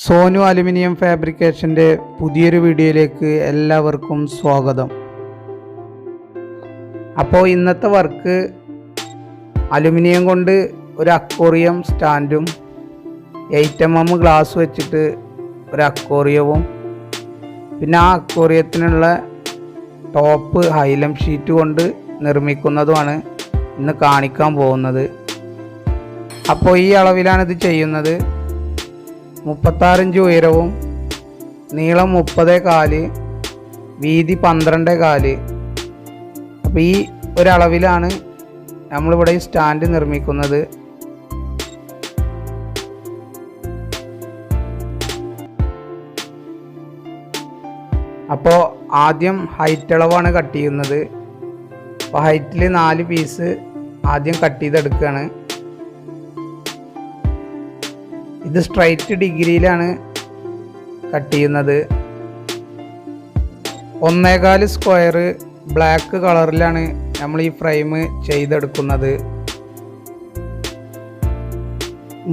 Sonu aluminium ഫാബ്രിക്കേഷൻ്റെ പുതിയൊരു വീഡിയോയിലേക്ക് എല്ലാവർക്കും സ്വാഗതം. അപ്പോൾ ഇന്നത്തെ വർക്ക് അലുമിനിയം കൊണ്ട് ഒരു അക്വേറിയം സ്റ്റാൻഡും 8mm ഗ്ലാസ് വെച്ചിട്ട് ഒരു അക്വേറിയവും പിന്നെ ആ അക്വേറിയത്തിനുള്ള ടോപ്പ് ഹൈലം ഷീറ്റ് കൊണ്ട് നിർമ്മിക്കുന്നതുമാണ് ഇന്ന് കാണിക്കാൻ പോകുന്നത്. അപ്പോൾ ഈ അളവിലാണ് ഇത് ചെയ്യുന്നത്. 36 ഇഞ്ച് ഉയരവും നീളം 30.4, വീതി 12.4. അപ്പോൾ ഈ ഒരളവിലാണ് നമ്മളിവിടെ ഈ സ്റ്റാൻഡ് നിർമ്മിക്കുന്നത്. അപ്പോൾ ആദ്യം ഹൈറ്റ് അളവാണ് കട്ട് ചെയ്യുന്നത്. അപ്പോൾ ഹൈറ്റിൽ 4 പീസ് ആദ്യം കട്ട് ചെയ്തെടുക്കുകയാണ്. ഇത് സ്ട്രൈറ്റ് ഡിഗ്രിയിലാണ് കട്ട് ചെയ്യുന്നത്. 1.25 സ്ക്വയർ ബ്ലാക്ക് കളറിലാണ് നമ്മൾ ഈ ഫ്രെയിം ചെയ്തെടുക്കുന്നത്.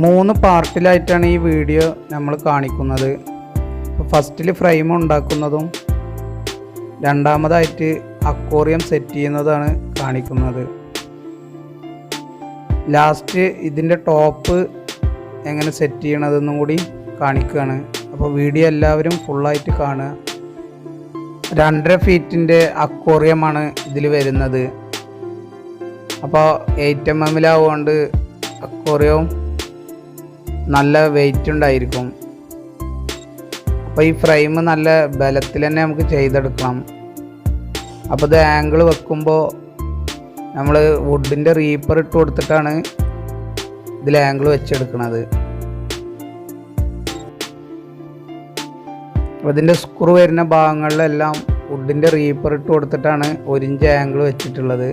3 പാർട്ടിലായിട്ടാണ് ഈ വീഡിയോ നമ്മൾ കാണിക്കുന്നത്. ഫസ്റ്റിൽ ഫ്രെയിം ഉണ്ടാക്കുന്നതും രണ്ടാമതായിട്ട് അക്വേറിയം സെറ്റ് ചെയ്യുന്നതാണ് കാണിക്കുന്നത്. ലാസ്റ്റ് ഇതിൻ്റെ ടോപ്പ് എങ്ങനെ സെറ്റ് ചെയ്യണതെന്നും കൂടി കാണിക്കുകയാണ്. അപ്പോൾ വീഡിയോ എല്ലാവരും ഫുള്ളായിട്ട് കാണുക. 2.5 ഫീറ്റിൻ്റെ അക്വേറിയമാണ് ഇതിൽ വരുന്നത്. അപ്പോൾ 8mm അക്വേറിയവും നല്ല വെയിറ്റ് ഉണ്ടായിരിക്കും. അപ്പോൾ ഈ ഫ്രെയിം നല്ല ബലത്തിൽ തന്നെ നമുക്ക് ചെയ്തെടുക്കണം. അപ്പോൾ ഇത് ആംഗിൾ വെക്കുമ്പോൾ നമ്മൾ വുഡിൻ്റെ റീപ്പർ ഇട്ട് കൊടുത്തിട്ടാണ് ഇതിൽ ആംഗിൾ വെച്ചെടുക്കുന്നത്. അപ്പോൾ ഇതിൻ്റെ സ്ക്രൂ വരുന്ന ഭാഗങ്ങളിലെല്ലാം വുഡിൻ്റെ റീപ്പർ ഇട്ട് കൊടുത്തിട്ടാണ് 1 ഇഞ്ച് ആംഗിൾ വെച്ചിട്ടുള്ളത്.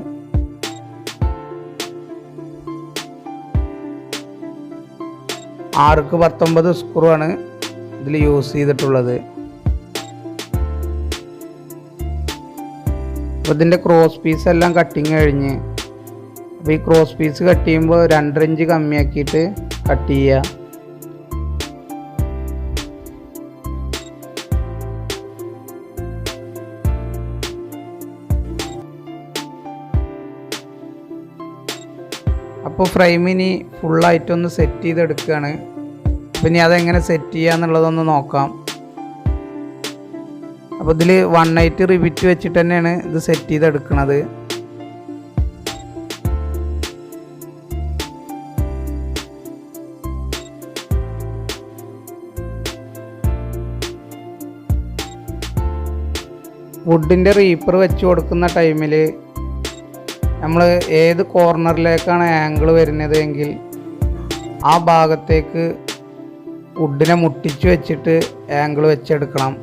ആർക്ക് 19 സ്ക്രൂ ആണ് ഇതിൽ യൂസ് ചെയ്തിട്ടുള്ളത്. അപ്പോൾ ഇതിൻ്റെ ക്രോസ് പീസ് എല്ലാം കട്ടിങ് കഴിഞ്ഞ്, അപ്പോൾ ഈ ക്രോസ് പീസ് കട്ട് ചെയ്യുമ്പോൾ 2.5 ഇഞ്ച് കമ്മിയാക്കിയിട്ട് കട്ട് ചെയ്യുക. അപ്പോൾ ഫ്രെയിമിനി ഫുള്ളായിട്ടൊന്ന് സെറ്റ് ചെയ്തെടുക്കുകയാണ്. അപ്പോൾ ഇനി അതെങ്ങനെ സെറ്റ് ചെയ്യുക എന്നുള്ളതൊന്ന് നോക്കാം. അപ്പോൾ ഇതിൽ 1/8 റിവിറ്റ് വെച്ചിട്ട് തന്നെയാണ് ഇത് സെറ്റ് ചെയ്തെടുക്കുന്നത്. വുഡിൻ്റെ റീപ്പർ വെച്ച് കൊടുക്കുന്ന ടൈമിൽ നമ്മൾ ഏത് കോർണറിലേക്കാണ് ആംഗിൾ വരുന്നത് എങ്കിൽ ആ ഭാഗത്തേക്ക് വുഡിനെ മുട്ടിച്ച് വെച്ചിട്ട് ആംഗിൾ വെച്ചെടുക്കണം.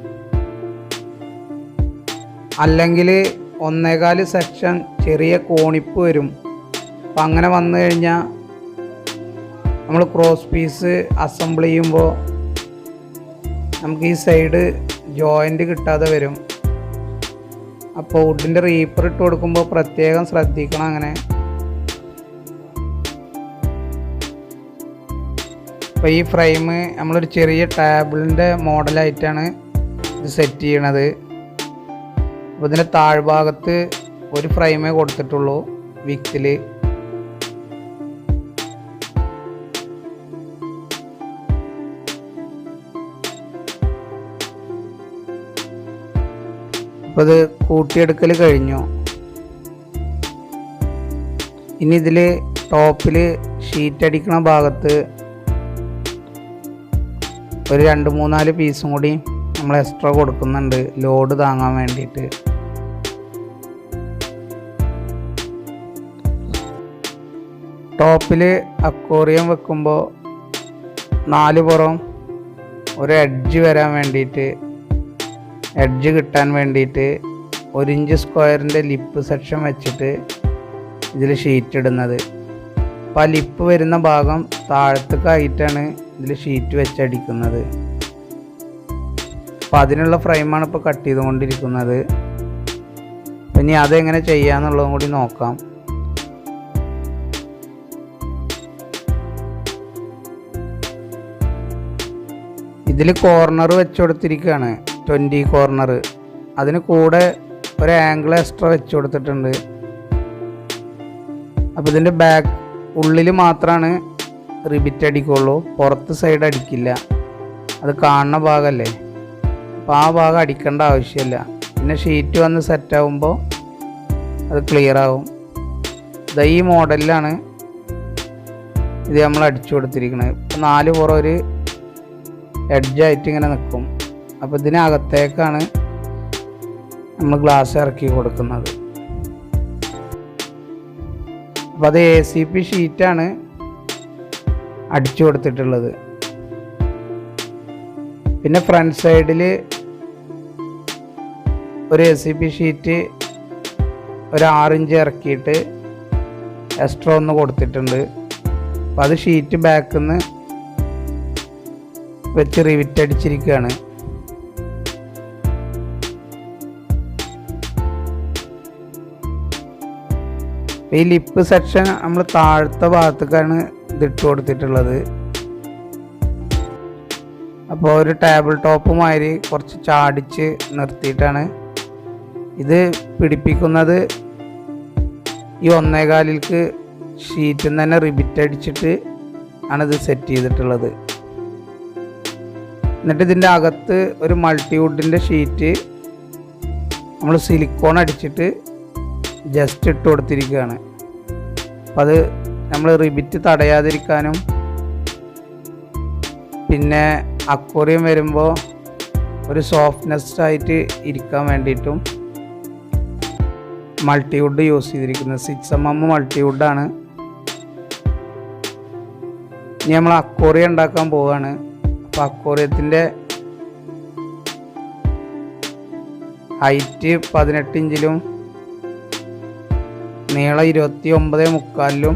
അല്ലെങ്കിൽ 1.25 സെക്ഷൻ ചെറിയ കോണിപ്പ് വരും. അപ്പം അങ്ങനെ വന്നു കഴിഞ്ഞാൽ നമ്മൾ ക്രോസ് പീസ് അസംബിൾ ചെയ്യുമ്പോൾ നമുക്ക് ഈ സൈഡ് ജോയിൻ്റ് കിട്ടാതെ വരും. അപ്പോൾ വുഡിൻ്റെ റീപ്പർ ഇട്ട് കൊടുക്കുമ്പോൾ പ്രത്യേകം ശ്രദ്ധിക്കണം. അങ്ങനെ അപ്പോൾ ഈ ഫ്രെയിം നമ്മളൊരു ചെറിയ ടേബിളിൻ്റെ മോഡലായിട്ടാണ് ഇത് സെറ്റ് ചെയ്യണത്. അപ്പോൾ ഇതിൻ്റെ താഴ്ഭാഗത്ത് ഒരു ഫ്രെയിമേ കൊടുത്തിട്ടുള്ളൂ വിക്സിൽ. അപ്പോൾ ഇത് കൂട്ടിയെടുക്കൽ കഴിഞ്ഞു. ഇനി ഇതിൽ ടോപ്പിൽ ഷീറ്റ് അടിക്കണ ഭാഗത്ത് ഒരു 2-3-4 പീസും കൂടി നമ്മൾ എക്സ്ട്രാ കൊടുക്കുന്നുണ്ട് ലോഡ് താങ്ങാൻ വേണ്ടിയിട്ട്. ടോപ്പിൽ അക്വേറിയം വെക്കുമ്പോൾ 4 പുറം ഒരു എഡ്ജ് വരാൻ വേണ്ടിയിട്ട്, എഡ്ജ് കിട്ടാൻ വേണ്ടിയിട്ട് 1 ഇഞ്ച് സ്ക്വയറിൻ്റെ ലിപ്പ് സെക്ഷൻ വെച്ചിട്ട് ഇതിൽ ഷീറ്റ് ഇടുന്നത്. അപ്പോൾ ആ ലിപ്പ് വരുന്ന ഭാഗം താഴത്തേക്കായിട്ടാണ് ഇതിൽ ഷീറ്റ് വെച്ചടിക്കുന്നത്. അപ്പോൾ അതിനുള്ള ഫ്രെയിമാണ് ഇപ്പോൾ കട്ട് ചെയ്തുകൊണ്ടിരിക്കുന്നത്. ഇനി അതെങ്ങനെ ചെയ്യാന്നുള്ളതും കൂടി നോക്കാം. ഇതിൽ കോർണർ വെച്ച് കൊടുത്തിരിക്കുകയാണ്, 20 കോർണർ. അതിന് കൂടെ ഒരു ആംഗിൾ എക്സ്ട്രാ വെച്ച് കൊടുത്തിട്ടുണ്ട്. അപ്പോൾ ഇതിൻ്റെ ബാക്ക് ഉള്ളിൽ മാത്രമാണ് റിബിറ്റ് അടിക്കുള്ളൂ, പുറത്ത് സൈഡ് അടിക്കില്ല. അത് കാണുന്ന ഭാഗമല്ലേ, അപ്പോൾ ആ ഭാഗം അടിക്കേണ്ട ആവശ്യമില്ല. പിന്നെ ഷീറ്റ് വന്ന് സെറ്റാകുമ്പോൾ അത് ക്ലിയർ ആവും. ഈ മോഡലിലാണ് ഇത് നമ്മൾ അടിച്ചു കൊടുത്തിരിക്കുന്നത്. ഇപ്പോൾ 4 പുറം ഒരു എഡ്ജായിട്ട് ഇങ്ങനെ നിൽക്കും. അപ്പോൾ ഇതിനകത്തേക്കാണ് നമ്മൾ ഗ്ലാസ് ഇറക്കി കൊടുക്കുന്നത്. അപ്പോൾ അത് ACP ഷീറ്റാണ് അടിച്ചു കൊടുത്തിട്ടുള്ളത്. പിന്നെ ഫ്രണ്ട് സൈഡിൽ ഒരു ACP ഷീറ്റ് ഒരു 6 ഇഞ്ച് ഇറക്കിയിട്ട് എക്സ്ട്രാ ഒന്ന് കൊടുത്തിട്ടുണ്ട്. അപ്പോൾ അത് ഷീറ്റ് ബാക്കിൽ നിന്ന് വെച്ച് റിവിറ്റ് അടിച്ചിരിക്കുകയാണ്. ഈ ലിപ്പ് സെക്ഷൻ നമ്മൾ താഴത്തെ ഭാഗത്തേക്കാണ് ഇതിട്ട് കൊടുത്തിട്ടുള്ളത്. അപ്പോൾ ഒരു ടേബിൾ ടോപ്പ് മാതിരി കുറച്ച് ചാടിച്ച് നിർത്തിയിട്ടാണ് ഇത് പിടിപ്പിക്കുന്നത്. ഈ 1.25 ഷീറ്റിൽ നിന്ന് തന്നെ റിബിറ്റ് അടിച്ചിട്ട് ആണിത് സെറ്റ് ചെയ്തിട്ടുള്ളത്. എന്നിട്ട് ഇതിൻ്റെ അകത്ത് ഒരു മൾട്ടിവുഡിൻ്റെ ഷീറ്റ് നമ്മൾ സിലിക്കോൺ അടിച്ചിട്ട് ജസ്റ്റ് ഇട്ട് കൊടുത്തിരിക്കുകയാണ്. അപ്പം അത് നമ്മൾ റിബിറ്റ് തടയാതിരിക്കാനും പിന്നെ അക്വേറിയം വരുമ്പോൾ ഒരു സോഫ്റ്റ്നെസ് ആയിട്ട് ഇരിക്കാൻ വേണ്ടിയിട്ടും മൾട്ടിവുഡ് യൂസ് ചെയ്തിരിക്കുന്നത്. 6mm മൾട്ടിവുഡാണ്. ഇനി നമ്മൾ അക്വേറിയം ഉണ്ടാക്കാൻ പോവുകയാണ്. അപ്പോൾ അക്വേറിയത്തിൻ്റെ ഹൈറ്റ് 18 ഇഞ്ചിലും നീളം 29.75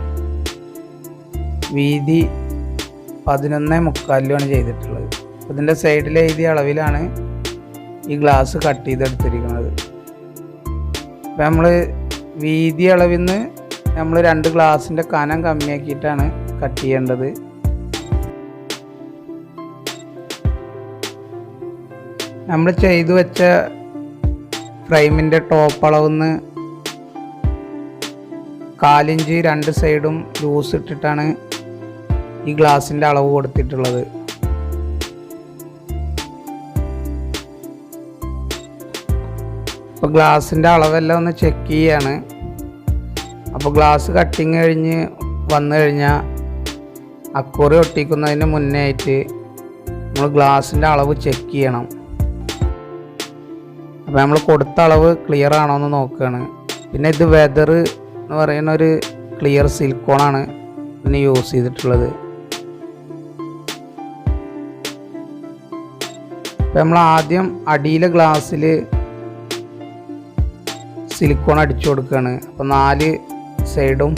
വീതി 11.75 ചെയ്തിട്ടുള്ളത്. അപ്പോൾ ഇതിൻ്റെ സൈഡിൽ എഴുതിയ അളവിലാണ് ഈ ഗ്ലാസ് കട്ട് ചെയ്തെടുത്തിരിക്കുന്നത്. അപ്പോൾ നമ്മൾ വീതി അളവിൽ നിന്ന് നമ്മൾ 2 ഗ്ലാസിൻ്റെ കനം കമ്മിയാക്കിയിട്ടാണ് കട്ട് ചെയ്യേണ്ടത്. നമ്മൾ ചെയ്തു വെച്ച ഫ്രെയിമിൻ്റെ ടോപ്പ് അളവിൽ നിന്ന് 4 ഇഞ്ച് 2 സൈഡും ലൂസ് ഇട്ടിട്ടാണ് ഈ ഗ്ലാസിൻ്റെ അളവ് കൊടുത്തിട്ടുള്ളത്. അപ്പോൾ ഗ്ലാസിൻ്റെ അളവെല്ലാം ഒന്ന് ചെക്ക് ചെയ്യാണ്. അപ്പോൾ ഗ്ലാസ് കട്ടിങ് കഴിഞ്ഞ് വന്നു കഴിഞ്ഞാൽ അക്വേറിയം ഒട്ടിക്കുന്നതിന് മുന്നേ ആയിട്ട് നമ്മൾ ഗ്ലാസിൻ്റെ അളവ് ചെക്ക് ചെയ്യണം. അപ്പോൾ നമ്മൾ കൊടുത്ത അളവ് ക്ലിയർ ആണോ എന്ന് നോക്കുകയാണ്. പിന്നെ ഇത് വെതർ എന്ന് പറയുന്ന ഒരു ക്ലിയർ സിലിക്കോണാണ് ഇതിന് യൂസ് ചെയ്തിട്ടുള്ളത്. അപ്പോൾ നമ്മൾ ആദ്യം അടിയിലെ ഗ്ലാസ്സിൽ സിലിക്കോൺ അടിച്ചു കൊടുക്കുകയാണ്. അപ്പോൾ 4 സൈഡും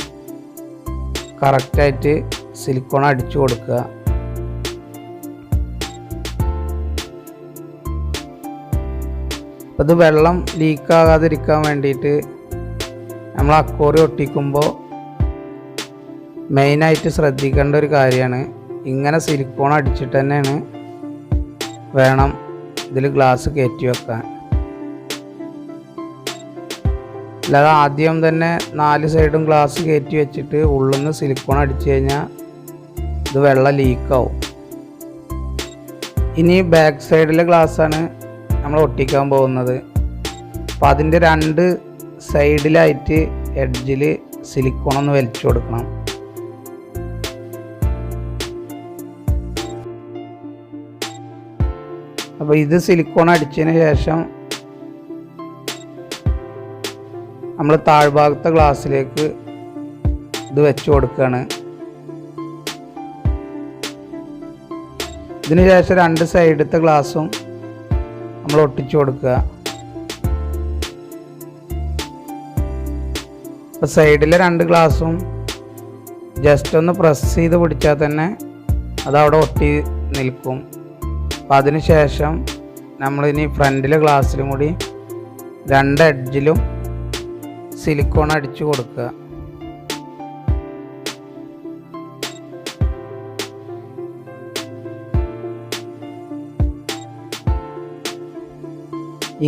കറക്റ്റായിട്ട് സിലിക്കോൺ അടിച്ചു കൊടുക്കുക. അപ്പോൾ ഇത് വെള്ളം ലീക്കാകാതിരിക്കാൻ വേണ്ടിയിട്ട് നമ്മൾ അക്വേറിയം ഒട്ടിക്കുമ്പോൾ മെയിനായിട്ട് ശ്രദ്ധിക്കേണ്ട ഒരു കാര്യമാണ്, ഇങ്ങനെ സിലിക്കോൺ അടിച്ചിട്ട് തന്നെയാണ് വേണം ഇതിൽ ഗ്ലാസ് കയറ്റി വെക്കാൻ. അല്ലാതെ ആദ്യം തന്നെ 4 സൈഡും ഗ്ലാസ് കയറ്റി വെച്ചിട്ട് ഉള്ളിൽ നിന്ന് സിലിക്കോൺ അടിച്ചു കഴിഞ്ഞാൽ ഇത് വെള്ളം ലീക്കാവും. ഇനി ബാക്ക് സൈഡിലെ ഗ്ലാസ്സാണ് നമ്മൾ ഒട്ടിക്കാൻ പോകുന്നത്. അപ്പോൾ അതിൻ്റെ 2 സൈഡിലായിട്ട് എഡ്ജിൽ സിലിക്കോൺ ഒന്ന് വലിച്ചു കൊടുക്കണം. അപ്പോൾ ഇത് സിലിക്കോൺ അടിച്ചതിന് ശേഷം നമ്മൾ താഴ്ഭാഗത്തെ ഗ്ലാസ്സിലേക്ക് ഇത് വെച്ച് കൊടുക്കുകയാണ്. ഇതിന് ശേഷം 2 സൈഡത്തെ ഗ്ലാസും നമ്മൾ ഒട്ടിച്ചു കൊടുക്കുക. അപ്പോൾ സൈഡിലെ 2 ഗ്ലാസും ജസ്റ്റ് ഒന്ന് പ്രസ് ചെയ്ത് പിടിച്ചാൽ തന്നെ അതവിടെ ഒട്ടി നിൽക്കും. അപ്പോൾ അതിന് ശേഷം നമ്മളിനി ഫ്രണ്ടിലെ ഗ്ലാസ്സിലും കൂടി 2 എഡ്ജിലും സിലിക്കോൺ അടിച്ചു കൊടുക്കുക.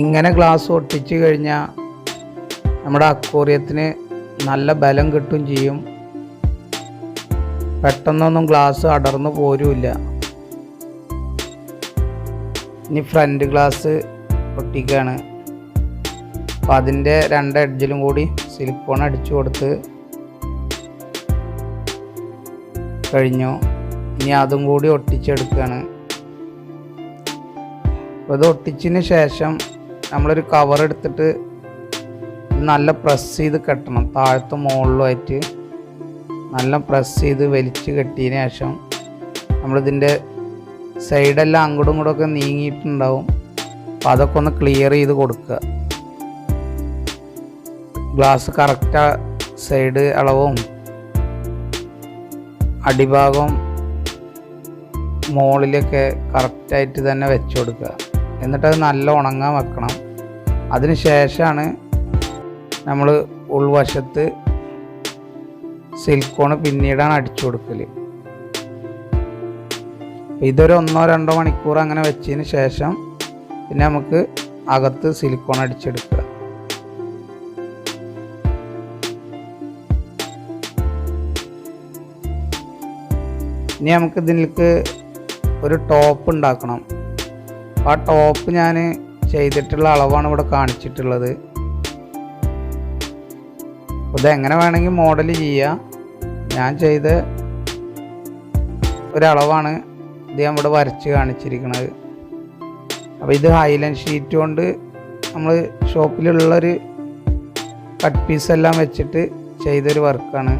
ഇങ്ങനെ ഗ്ലാസ് ഒട്ടിച്ച് കഴിഞ്ഞാൽ നമ്മുടെ അക്വേറിയത്തിന് നല്ല ബലം കിട്ടും ചെയ്യും. പെട്ടെന്നൊന്നും ഗ്ലാസ് അടർന്നു പോരുമില്ല. ഇനി ഫ്രണ്ട് ഗ്ലാസ് ഒട്ടിക്കുകയാണ്. അപ്പോൾ അതിൻ്റെ 2 എഡ്ജിലും കൂടി സിലിക്കോൺ അടിച്ചു കൊടുത്ത് കഴിഞ്ഞു. ഇനി അതും കൂടി ഒട്ടിച്ചെടുക്കുകയാണ്. അപ്പോൾ ഇത് ഒട്ടിച്ചതിന് ശേഷം നമ്മളൊരു കവർ എടുത്തിട്ട് നല്ല പ്രസ് ചെയ്ത് കെട്ടണം. താഴത്തും മുകളിലുമായിട്ട് നല്ല പ്രസ് ചെയ്ത് വലിച്ച് കെട്ടിയതിന് ശേഷം നമ്മളിതിൻ്റെ സൈഡെല്ലാം അങ്ങോട്ടും ഇങ്ങോട്ടൊക്കെ നീങ്ങിയിട്ടുണ്ടാവും. അപ്പോൾ അതൊക്കെ ഒന്ന് ക്ലിയർ ചെയ്ത് കൊടുക്കുക. ഗ്ലാസ് കറക്റ്റ് സൈഡ് അളവും അടിഭാഗവും മുകളിലൊക്കെ കറക്റ്റായിട്ട് തന്നെ വെച്ച് കൊടുക്കുക. എന്നിട്ടത് നല്ല ഉണങ്ങാൻ വെക്കണം. അതിന് ശേഷമാണ് നമ്മൾ ഉൾവശത്ത് സിലിക്കോണ് പിന്നീടാണ് അടിച്ചു കൊടുക്കൽ. ഇതൊരു 1-2 മണിക്കൂർ അങ്ങനെ വെച്ചതിന് ശേഷം പിന്നെ നമുക്ക് അകത്ത് സിലിക്കോൺ അടിച്ചെടുക്കുക. ഇനി നമുക്ക് ഇതിലേക്ക് ഒരു ടോപ്പ് ഉണ്ടാക്കണം. ആ ടോപ്പ് ഞാൻ ചെയ്തിട്ടുള്ള അളവാണ് ഇവിടെ കാണിച്ചിട്ടുള്ളത്. ഇതെങ്ങനെ വേണമെങ്കിൽ മോഡൽ ചെയ്യാം. ഞാൻ ചെയ്ത ഒരളവാണ് ഇത് ഞാൻ ഇവിടെ വരച്ച് കാണിച്ചിരിക്കുന്നത്. അപ്പോൾ ഇത് ഹൈലൈൻ ഷീറ്റ് കൊണ്ട് നമ്മൾ ഷോപ്പിലുള്ളൊരു കട്ട് പീസെല്ലാം വെച്ചിട്ട് ചെയ്തൊരു വർക്കാണ്.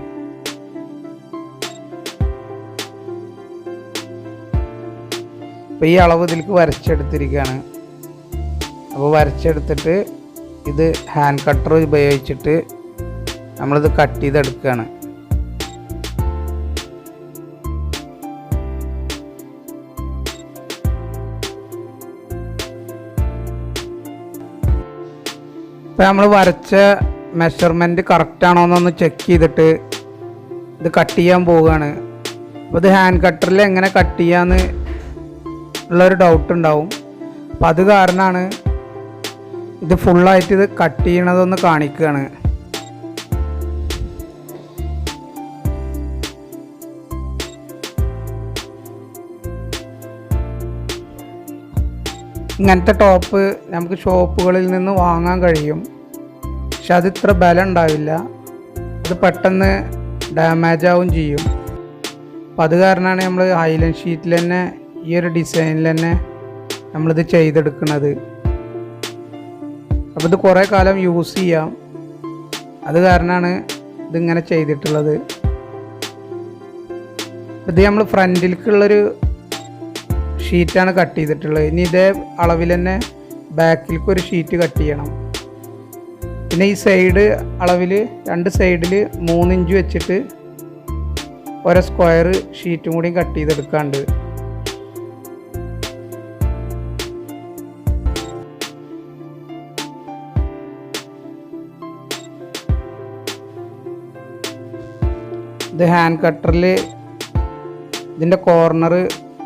അപ്പോൾ ഈ അളവ് ഇതിലേക്ക് വരച്ചെടുത്തിരിക്കുകയാണ്. അപ്പോൾ വരച്ചെടുത്തിട്ട് ഇത് ഹാൻഡ് കട്ടർ ഉപയോഗിച്ചിട്ട് നമ്മളിത് കട്ട് ചെയ്തെടുക്കുകയാണ്. ഇപ്പോൾ നമ്മൾ വരച്ച മെഷർമെൻറ്റ് കറക്റ്റാണോ എന്നൊന്ന് ചെക്ക് ചെയ്തിട്ട് ഇത് കട്ട് ചെയ്യാൻ പോവുകയാണ്. അപ്പോൾ ഇത് ഹാൻഡ് കട്ടറിൽ എങ്ങനെ കട്ട് ചെയ്യാമെന്ന് ഉള്ളൊരു ഡൗട്ട് ഉണ്ടാവും. അപ്പോൾ അത് കാരണമാണ് ഇത് ഫുള്ളായിട്ട് ഇത് കട്ട് ചെയ്യണതൊന്ന് കാണിക്കുകയാണ്. ഇങ്ങനത്തെ ടോപ്പ് നമുക്ക് ഷോപ്പുകളിൽ നിന്ന് വാങ്ങാൻ കഴിയും. പക്ഷെ അത് ഇത്ര ബലം ഉണ്ടാവില്ല. അത് പെട്ടെന്ന് ഡാമേജ് ആവും ചെയ്യും. അപ്പം അത് കാരണമാണ് നമ്മൾ ഹൈലൈൻ ഷീറ്റിൽ തന്നെ ഈ ഒരു ഡിസൈനിൽ തന്നെ നമ്മളിത് ചെയ്തെടുക്കുന്നത്. അപ്പോൾ ഇത് കുറേ കാലം യൂസ് ചെയ്യാം. അത് കാരണമാണ് ഇതിങ്ങനെ ചെയ്തിട്ടുള്ളത്. ഇത് നമ്മൾ ഫ്രണ്ടിലേക്കുള്ളൊരു ഷീറ്റാണ് കട്ട് ചെയ്തിട്ടുള്ളത്. ഇനി ഇതേ അളവിൽ തന്നെ ബാക്കിലേക്ക് ഒരു ഷീറ്റ് കട്ട് ചെയ്യണം. പിന്നെ ഈ സൈഡ് അളവിൽ 2 സൈഡിൽ 3 ഇഞ്ച് വെച്ചിട്ട് ഒരു സ്ക്വയർ ഷീറ്റും കൂടി കട്ട് ചെയ്തെടുക്കാണ്ട്. ഇത് ഹാൻഡ് കട്ടറിൽ ഇതിൻ്റെ കോർണർ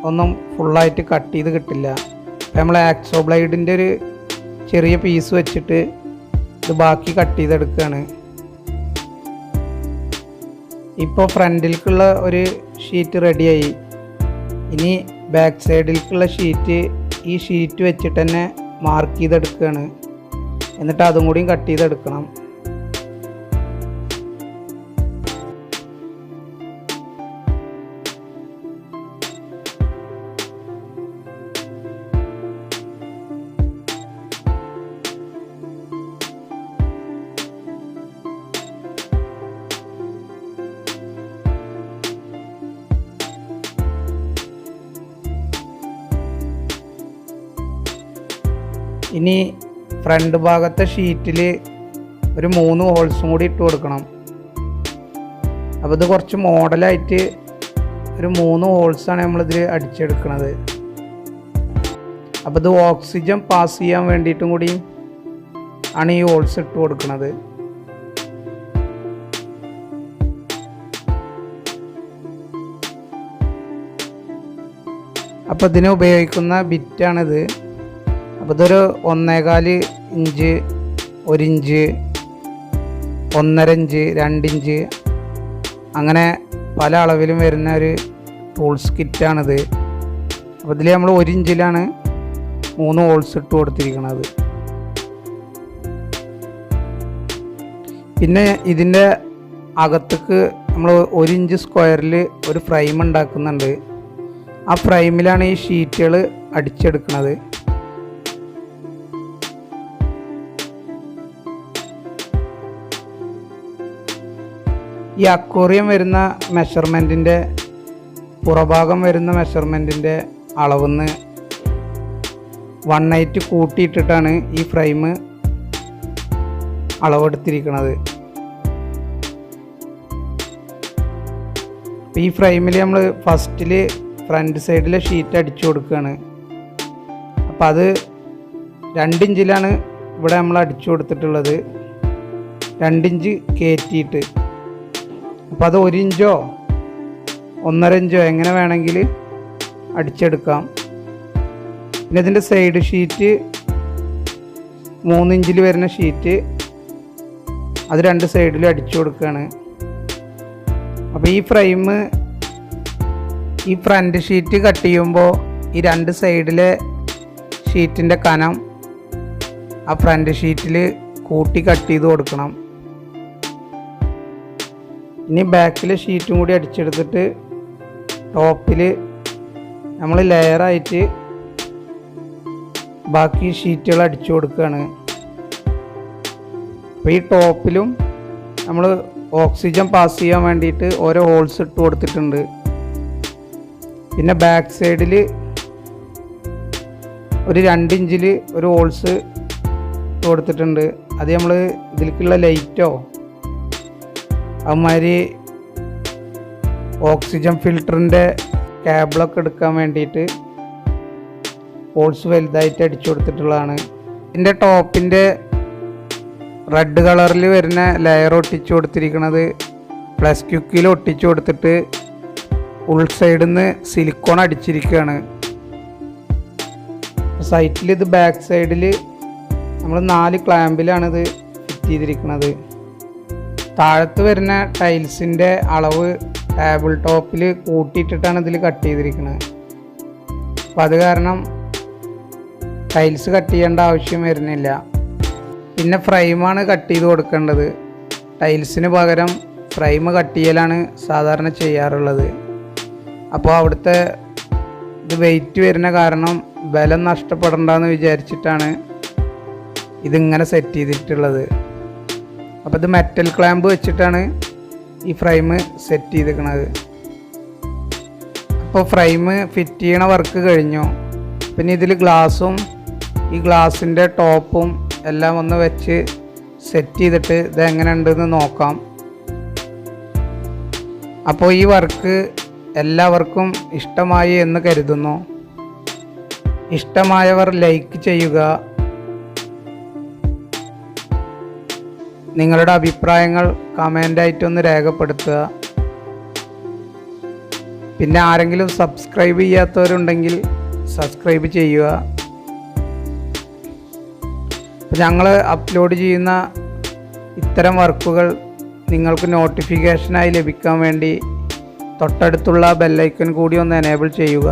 ഒന്നും ഫുള്ളായിട്ട് കട്ട് ചെയ്ത് കിട്ടില്ല. നമ്മൾ ആക്സോ ബ്ലേഡിൻ്റെ ഒരു ചെറിയ പീസ് വെച്ചിട്ട് ഇത് ബാക്കി കട്ട് ചെയ്തെടുക്കുകയാണ്. ഇപ്പോൾ ഫ്രണ്ടിലേക്കുള്ള ഒരു ഷീറ്റ് റെഡിയായി. ഇനി ബാക്ക് സൈഡിലേക്കുള്ള ഷീറ്റ് ഈ ഷീറ്റ് വെച്ചിട്ട് തന്നെ മാർക്ക് ചെയ്തെടുക്കുകയാണ്. എന്നിട്ട് അതും കൂടിയും കട്ട് ചെയ്തെടുക്കണം. ഇനി ഫ്രണ്ട് ഭാഗത്തെ ഷീറ്റിൽ ഒരു 3 ഹോൾസും കൂടി ഇട്ട് കൊടുക്കണം. അപ്പോൾ ഇത് കുറച്ച് മോഡലായിട്ട് ഒരു 3 ഹോൾസാണ് നമ്മളിതിൽ അടിച്ചെടുക്കുന്നത്. അപ്പോൾ ഇത് ഓക്സിജൻ പാസ് ചെയ്യാൻ വേണ്ടിയിട്ടും കൂടി ആണ് ഈ ഹോൾസ് ഇട്ട് കൊടുക്കുന്നത്. അപ്പോൾ ഇതിന് ഉപയോഗിക്കുന്ന ബിറ്റാണിത്. അപ്പോൾ ഇതൊരു 1.25 ഇഞ്ച്, 1 ഇഞ്ച്, 1.5 ഇഞ്ച്, 2 ഇഞ്ച് അങ്ങനെ പല അളവിലും വരുന്ന ഒരു ടൂൾസ് കിറ്റാണിത്. അപ്പോൾ ഇതിൽ നമ്മൾ 1 ഇഞ്ചിലാണ് 3 ഹോൾസ് ഇട്ട് കൊടുത്തിരിക്കുന്നത്. പിന്നെ ഇതിൻ്റെ അകത്തേക്ക് നമ്മൾ 1 ഇഞ്ച് സ്ക്വയറിൽ ഒരു ഫ്രെയിം ഉണ്ടാക്കുന്നുണ്ട്. ആ ഫ്രെയിമിലാണ് ഈ ഷീറ്റുകൾ അടിച്ചെടുക്കുന്നത്. ഈ അക്വേറിയം വരുന്ന മെഷർമെൻറ്റിൻ്റെ പുറഭാഗം വരുന്ന മെഷർമെൻറ്റിൻ്റെ അളവിന്ന് 1/8 കൂട്ടിയിട്ടിട്ടാണ് ഈ ഫ്രെയിം അളവെടുത്തിരിക്കുന്നത്. ഈ ഫ്രെയിമിൽ നമ്മൾ ഫസ്റ്റിൽ ഫ്രണ്ട് സൈഡിലെ ഷീറ്റ് അടിച്ചു കൊടുക്കുകയാണ്. അപ്പം അത് 2 ഇഞ്ചിലാണ് ഇവിടെ നമ്മൾ അടിച്ചു കൊടുത്തിട്ടുള്ളത്, 2 ഇഞ്ച് കയറ്റിയിട്ട്. അപ്പം അത് 1 ഇഞ്ചോ 1.5 ഇഞ്ചോ എങ്ങനെ വേണമെങ്കിൽ അടിച്ചെടുക്കാം. പിന്നെ ഇതിൻ്റെ സൈഡ് ഷീറ്റ് 3 ഇഞ്ചിൽ വരുന്ന ഷീറ്റ് അത് 2 സൈഡിലും അടിച്ചു കൊടുക്കുകയാണ്. അപ്പോൾ ഈ ഫ്രെയിം ഈ ഫ്രണ്ട് ഷീറ്റ് കട്ട് ചെയ്യുമ്പോൾ ഈ 2 സൈഡിലെ ഷീറ്റിൻ്റെ കനം ആ ഫ്രണ്ട് ഷീറ്റിൽ കൂട്ടി കട്ട് ചെയ്ത് കൊടുക്കണം. ഇനി ബാക്കിലെ ഷീറ്റും കൂടി അടിച്ചെടുത്തിട്ട് ടോപ്പിൽ നമ്മൾ ലെയറായിട്ട് ബാക്കി ഷീറ്റുകൾ അടിച്ചു കൊടുക്കുകയാണ്. അപ്പോൾ ഈ ടോപ്പിലും നമ്മൾ ഓക്സിജൻ പാസ് ചെയ്യാൻ വേണ്ടിയിട്ട് ഓരോ ഹോൾസ് ഇട്ട് കൊടുത്തിട്ടുണ്ട്. പിന്നെ ബാക്ക് സൈഡിൽ ഒരു 2 ഇഞ്ചിൽ ഒരു ഹോൾസ് ഇട്ട് കൊടുത്തിട്ടുണ്ട്. അത് നമ്മൾ ഇതിലേക്കുള്ള ലൈറ്റോ അതുമാതിരി ഓക്സിജൻ ഫിൽറ്ററിൻ്റെ കേബിളൊക്കെ എടുക്കാൻ വേണ്ടിയിട്ട് ഹോൾസ് വലുതായിട്ട് അടിച്ചു കൊടുത്തിട്ടുള്ളതാണ്. ഇതിൻ്റെ ടോപ്പിൻ്റെ റെഡ് കളറിൽ വരുന്ന ലെയർ ഒട്ടിച്ചു കൊടുത്തിരിക്കുന്നത് പ്ലസ് ക്യുക്കിൽ ഒട്ടിച്ചു കൊടുത്തിട്ട് ഉൾ സൈഡിൽ നിന്ന് സിലിക്കോൺ അടിച്ചിരിക്കുകയാണ്. സൈറ്റിൽ ഇത് ബാക്ക് സൈഡിൽ നമ്മൾ 4 ക്ലാമ്പിലാണിത് ഫിറ്റ് ചെയ്തിരിക്കുന്നത്. താഴത്ത് വരുന്ന ടൈൽസിൻ്റെ അളവ് ടേബിൾ ടോപ്പിൽ കൂട്ടിയിട്ടിട്ടാണ് ഇതിൽ കട്ട് ചെയ്തിരിക്കുന്നത്. അപ്പം അത് കാരണം ടൈൽസ് കട്ട് ചെയ്യേണ്ട ആവശ്യം വരുന്നില്ല. പിന്നെ ഫ്രെയിമാണ് കട്ട് ചെയ്ത് കൊടുക്കേണ്ടത്. ടൈൽസിന് പകരം ഫ്രെയിം കട്ട് ചെയ്യലാണ് സാധാരണ ചെയ്യാറുള്ളത്. അപ്പോൾ അവിടുത്തെ ഇത് വെയിറ്റ് വരുന്ന കാരണം ബലം നഷ്ടപ്പെടണ്ടെന്ന് വിചാരിച്ചിട്ടാണ് ഇതിങ്ങനെ സെറ്റ് ചെയ്തിട്ടുള്ളത്. അപ്പോൾ ഇത് മെറ്റൽ ക്ലാമ്പ് വെച്ചിട്ടാണ് ഈ ഫ്രെയിം സെറ്റ് ചെയ്തിരിക്കുന്നത്. അപ്പോൾ ഫ്രെയിം ഫിറ്റ് ചെയ്യണ വർക്ക് കഴിഞ്ഞു. പിന്നെ ഇതിൽ ഗ്ലാസും ഈ ഗ്ലാസിൻ്റെ ടോപ്പും എല്ലാം ഒന്ന് വെച്ച് സെറ്റ് ചെയ്തിട്ട് ഇത് എങ്ങനെ ഉണ്ടെന്ന് നോക്കാം. അപ്പോൾ ഈ വർക്ക് എല്ലാവർക്കും ഇഷ്ടമായി എന്ന് കരുതുന്നു. ഇഷ്ടമായവർ ലൈക്ക് ചെയ്യുക. നിങ്ങളുടെ അഭിപ്രായങ്ങൾ കമൻ്റായിട്ടൊന്ന് രേഖപ്പെടുത്തുക. പിന്നെ ആരെങ്കിലും സബ്സ്ക്രൈബ് ചെയ്യാത്തവരുണ്ടെങ്കിൽ സബ്സ്ക്രൈബ് ചെയ്യുക. ഞങ്ങൾ അപ്ലോഡ് ചെയ്യുന്ന ഇത്തരം വർക്കുകൾ നിങ്ങൾക്ക് നോട്ടിഫിക്കേഷനായി ലഭിക്കാൻ വേണ്ടി തൊട്ടടുത്തുള്ള ബെല്ലൈക്കൺ കൂടി ഒന്ന് എനേബിൾ ചെയ്യുക.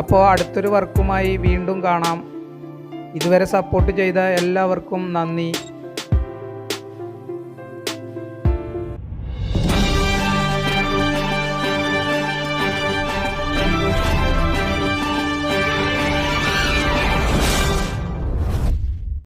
അപ്പോൾ അടുത്തൊരു വർക്കുമായി വീണ്ടും കാണാം. ഇതുവരെ സപ്പോർട്ട് ചെയ്ത എല്ലാവർക്കും നന്ദി.